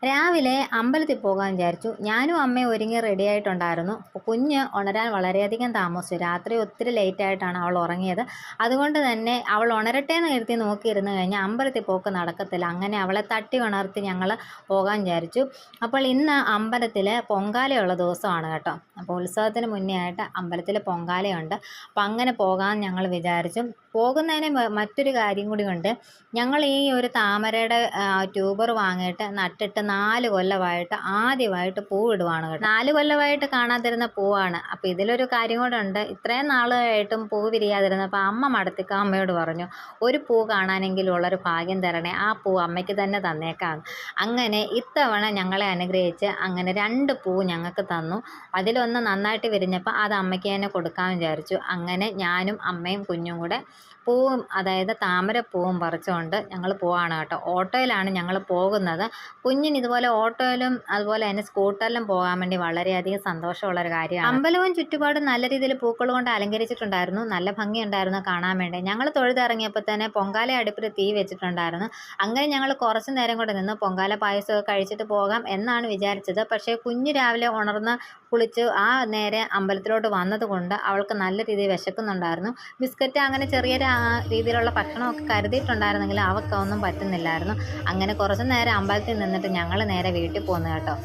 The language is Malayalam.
രാവിലെ അമ്പലത്തിൽ പോകാൻ വിചാരിച്ചു. ഞാനും അമ്മയും ഒരുങ്ങി റെഡി ആയിട്ടുണ്ടായിരുന്നു. കുഞ്ഞ് ഉണരാൻ വളരെയധികം താമസിച്ചു. രാത്രി ഒത്തിരി ലേറ്റായിട്ടാണ് അവൾ ഉറങ്ങിയത്. അതുകൊണ്ട് തന്നെ അവൾ ഉണരട്ടെ എന്ന് കരുതി നോക്കിയിരുന്നു കഴിഞ്ഞാൽ അമ്പലത്തിൽ പോക്ക് നടക്കത്തില്ല. അങ്ങനെ അവളെ തട്ടി ഉണർത്തി ഞങ്ങൾ പോകാൻ വിചാരിച്ചു. അപ്പോൾ ഇന്ന് അമ്പലത്തിൽ പൊങ്കാലയുള്ള ദിവസമാണ് കേട്ടോ. അപ്പോൾ ഉത്സവത്തിന് മുന്നേ ആയിട്ട് അമ്പലത്തിൽ പൊങ്കാലയുണ്ട്. അപ്പോൾ അങ്ങനെ പോകാൻ ഞങ്ങൾ വിചാരിച്ചു. പോകുന്നതിന് മറ്റൊരു കാര്യം കൂടി ഉണ്ട്. ഞങ്ങൾ ഈ ഒരു താമരയുടെ ട്യൂബർ വാങ്ങിയിട്ട് നട്ടിട്ട് 4 കൊല്ലമായിട്ട് ആദ്യമായിട്ട് പൂവിടുവാണ് കേട്ടോ. 4 കൊല്ലമായിട്ട് കാണാതിരുന്ന പൂവാണ്. അപ്പോൾ ഇതിലൊരു കാര്യം കൂടെ ഉണ്ട്. ഇത്രയും നാളായിട്ടും പൂ വിരിയാതിരുന്നപ്പോൾ അമ്മ മടത്തിക്ക അമ്മയോട് പറഞ്ഞു, ഒരു പൂ കാണാനെങ്കിലും ഉള്ളൊരു ഭാഗ്യം തരണേ, ആ പൂ അമ്മയ്ക്ക് തന്നെ തന്നേക്കാം. അങ്ങനെ ഇത്തവണ ഞങ്ങളെ അനുഗ്രഹിച്ച് അങ്ങനെ 2 പൂ ഞങ്ങൾക്ക് തന്നു. അതിലൊന്ന് നന്നായിട്ട് വിരിഞ്ഞപ്പോൾ അത് അമ്മയ്ക്ക് തന്നെ കൊടുക്കാൻ വിചാരിച്ചു. അങ്ങനെ ഞാനും അമ്മയും കുഞ്ഞും കൂടെ പൂവും, അതായത് താമരപ്പൂവും പറിച്ചുകൊണ്ട് ഞങ്ങൾ പോവാണ് കേട്ടോ. ഓട്ടോയിലാണ് ഞങ്ങൾ പോകുന്നത്. കുഞ്ഞിന് ഇതുപോലെ ഓട്ടോയിലും അതുപോലെ തന്നെ സ്കൂട്ടറിലും പോകാൻ വേണ്ടി വളരെയധികം സന്തോഷമുള്ളൊരു കാര്യമാണ്. അമ്പലവും ചുറ്റുപാടും നല്ല രീതിയിൽ പൂക്കൾ കൊണ്ട് അലങ്കരിച്ചിട്ടുണ്ടായിരുന്നു. നല്ല ഭംഗിയുണ്ടായിരുന്നു കാണാൻ വേണ്ടി. ഞങ്ങൾ തൊഴുതിറങ്ങിയപ്പോൾ തന്നെ പൊങ്കാല അടുപ്പിൽ തീ വെച്ചിട്ടുണ്ടായിരുന്നു. അങ്ങനെ ഞങ്ങൾ കുറച്ച് നേരം കൂടെ നിന്ന് പൊങ്കാല പായസമൊക്കെ കഴിച്ചിട്ട് പോകാം എന്നാണ് വിചാരിച്ചത്. പക്ഷേ കുഞ്ഞ് രാവിലെ ഉണർന്ന് കുളിച്ച് ആ നേരെ അമ്പലത്തിലോട്ട് വന്നതുകൊണ്ട് അവൾക്ക് നല്ല രീതിയിൽ വിശക്കുന്നുണ്ടായിരുന്നു. ബിസ്ക്കറ്റ് അങ്ങനെ ചെറിയ രീതിയിലുള്ള ഭക്ഷണമൊക്കെ കരുതിയിട്ടുണ്ടായിരുന്നെങ്കിൽ അവൾക്കൊന്നും പറ്റുന്നില്ലായിരുന്നു. അങ്ങനെ കുറച്ച് നേരം അമ്പലത്തിൽ നിന്നിട്ട് ഞങ്ങൾ നേരെ വീട്ടിൽ പോന്നു കേട്ടോ.